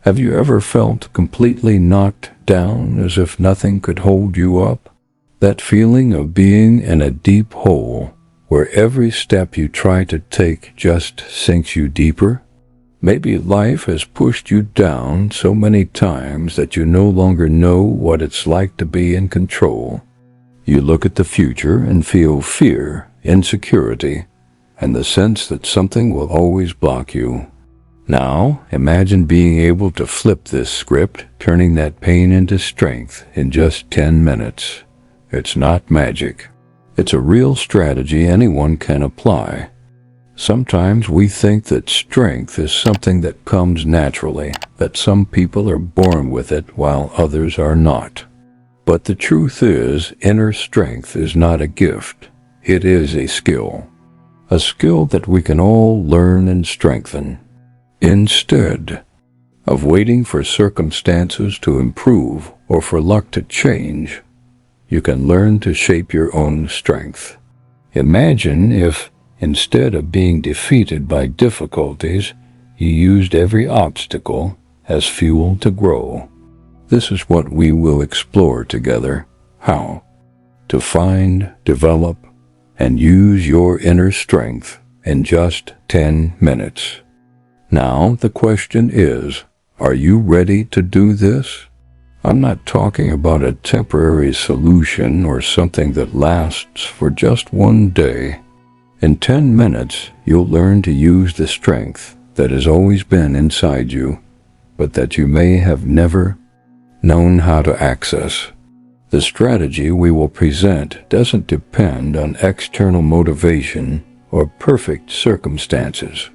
Have you ever felt completely knocked down as if nothing could hold you up? That feeling of being in a deep hole where every step you try to take just sinks you deeper? Maybe life has pushed you down so many times that you no longer know what it's like to be in control. You look at the future and feel fear, insecurity, and the sense that something will always block you. Now, imagine being able to flip this script, turning that pain into strength in just 10 minutes. It's not magic. It's a real strategy anyone can apply. Sometimes we think that strength is something that comes naturally, that some people are born with it while others are not. But the truth is, inner strength is not a gift. It is a skill that we can all learn and strengthen. Instead of waiting for circumstances to improve or for luck to change, you can learn to shape your own strength. Imagine if, instead of being defeated by difficulties, you used every obstacle as fuel to grow. This is what we will explore together: how to find, develop, and use your inner strength in just 10 minutes. Now, the question is, are you ready to do this? I'm not talking about a temporary solution or something that lasts for just one day. In 10 minutes, you'll learn to use the strength that has always been inside you, but that you may have never known how to access. The strategy we will present doesn't depend on external motivation or perfect circumstances.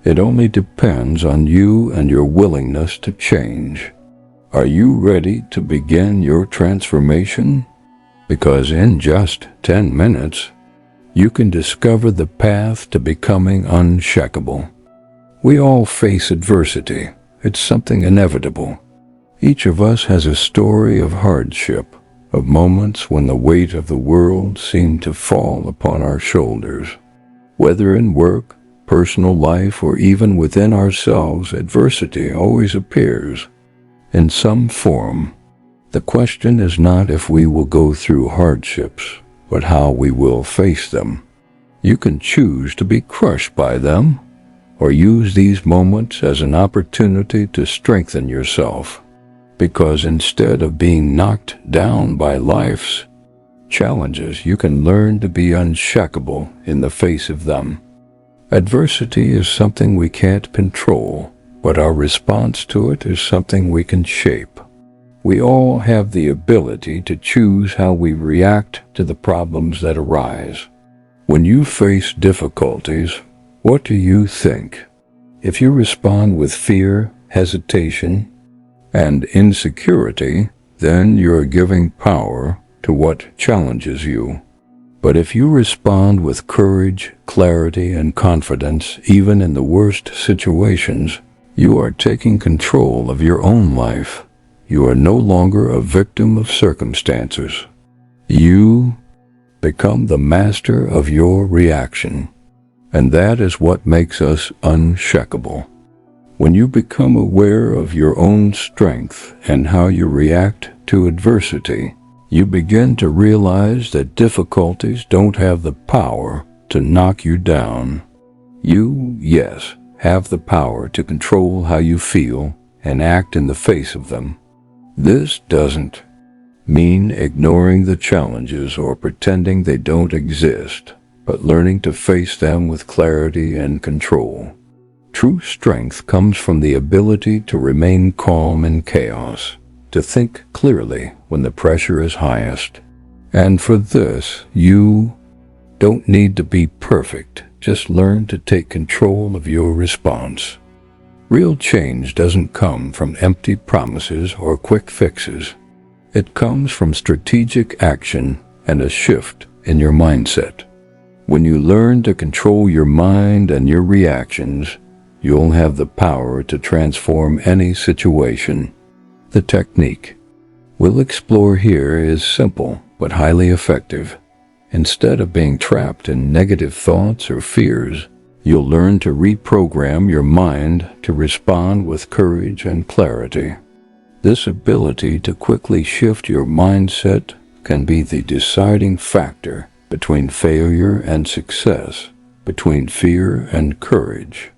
It only depends on you and your willingness to change. Are you ready to begin your transformation? Because in just 10 minutes, you can discover the path to becoming unshakable. We all face adversity. It's something inevitable. Each of us has a story of hardship, of moments when the weight of the world seemed to fall upon our shoulders. Whether in work, personal life, or even within ourselves, adversity always appears in some form. The question is not if we will go through hardships, but how we will face them. You can choose to be crushed by them, or use these moments as an opportunity to strengthen yourself. Because instead of being knocked down by life's challenges, you can learn to be unshakable in the face of them. Adversity is something we can't control, but our response to it is something we can shape. We all have the ability to choose how we react to the problems that arise. When you face difficulties, what do you think? If you respond with fear, hesitation, and insecurity, then you're giving power to what challenges you. But if you respond with courage, clarity, and confidence, even in the worst situations, you are taking control of your own life. You are no longer a victim of circumstances. You become the master of your reaction. And that is what makes us unshakable. When you become aware of your own strength and how you react to adversity, you begin to realize that difficulties don't have the power to knock you down. You, yes, have the power to control how you feel and act in the face of them. This doesn't mean ignoring the challenges or pretending they don't exist, but learning to face them with clarity and control. True strength comes from the ability to remain calm in chaos, to think clearly when the pressure is highest. And for this, you don't need to be perfect. Just learn to take control of your response. Real change doesn't come from empty promises or quick fixes. It comes from strategic action and a shift in your mindset. When you learn to control your mind and your reactions, you'll have the power to transform any situation. The technique we'll explore here is simple but highly effective. Instead of being trapped in negative thoughts or fears, You'll learn to reprogram your mind to respond with courage and clarity. This ability to quickly shift your mindset can be the deciding factor between failure and success, between fear and courage.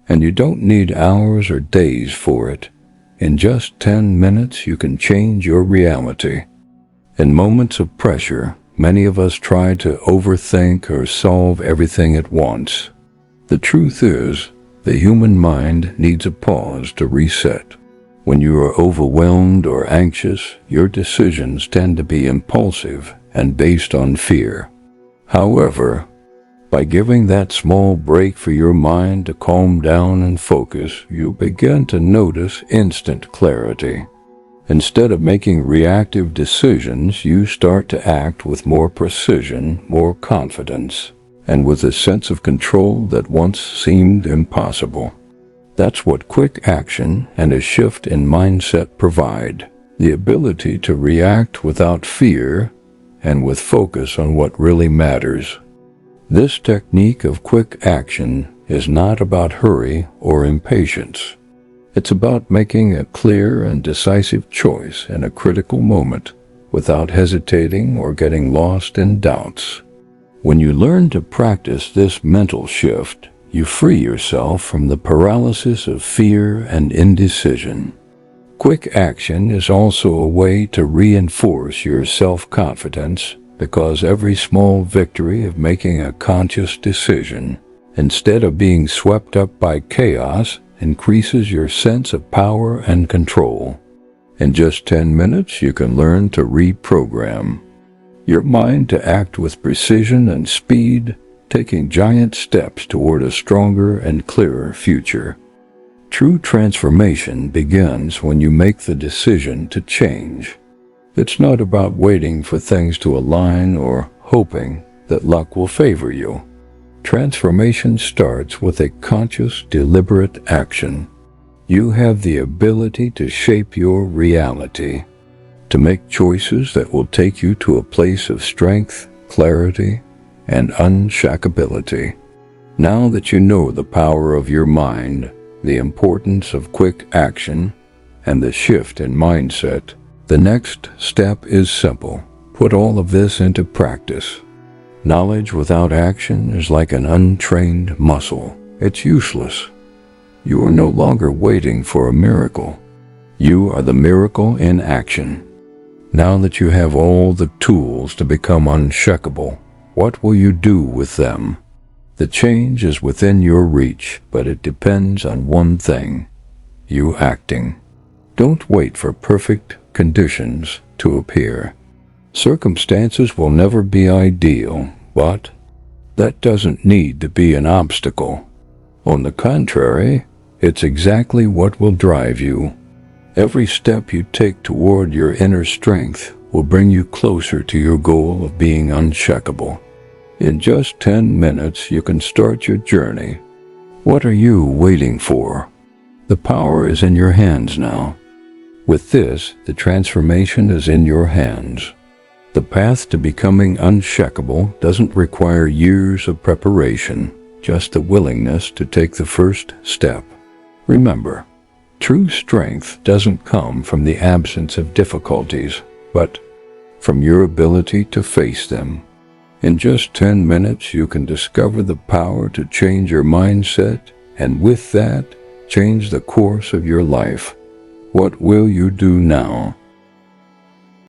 And you don't need hours or days for it. In just 10 minutes, you can change your reality. In moments of pressure, many of us try to overthink or solve everything at once. The truth is, the human mind needs a pause to reset. When you are overwhelmed or anxious, your decisions tend to be impulsive and based on fear. However, by giving that small break for your mind to calm down and focus, you begin to notice instant clarity. Instead of making reactive decisions, you start to act with more precision, more confidence, and with a sense of control that once seemed impossible. That's what quick action and a shift in mindset provide: the ability to react without fear and with focus on what really matters. This technique of quick action is not about hurry or impatience. It's about making a clear and decisive choice in a critical moment without hesitating or getting lost in doubts. When you learn to practice this mental shift, you free yourself from the paralysis of fear and indecision. Quick action is also a way to reinforce your self-confidence, because every small victory of making a conscious decision, instead of being swept up by chaos, increases your sense of power and control. In just 10 minutes, you can learn to reprogram your mind to act with precision and speed, taking giant steps toward a stronger and clearer future. True transformation begins when you make the decision to change. It's not about waiting for things to align or hoping that luck will favor you. Transformation starts with a conscious, deliberate action. You have the ability to shape your reality, to make choices that will take you to a place of strength, clarity, and unshakability. Now that you know the power of your mind, the importance of quick action, and the shift in mindset, the next step is simple. Put all of this into practice. Knowledge without action is like an untrained muscle. It's useless. You are no longer waiting for a miracle. You are the miracle in action. Now that you have all the tools to become unshakable, what will you do with them? The change is within your reach, but it depends on one thing: you acting. Don't wait for perfect conditions to appear. Circumstances will never be ideal, but that doesn't need to be an obstacle. On the contrary, it's exactly what will drive you. Every step you take toward your inner strength will bring you closer to your goal of being unshakable. In just 10 minutes, you can start your journey. What are you waiting for? The power is in your hands now. With this, the transformation is in your hands. The path to becoming unshakable doesn't require years of preparation, just the willingness to take the first step. Remember, true strength doesn't come from the absence of difficulties, but from your ability to face them. In just 10 minutes, you can discover the power to change your mindset, and with that, change the course of your life. What will you do now?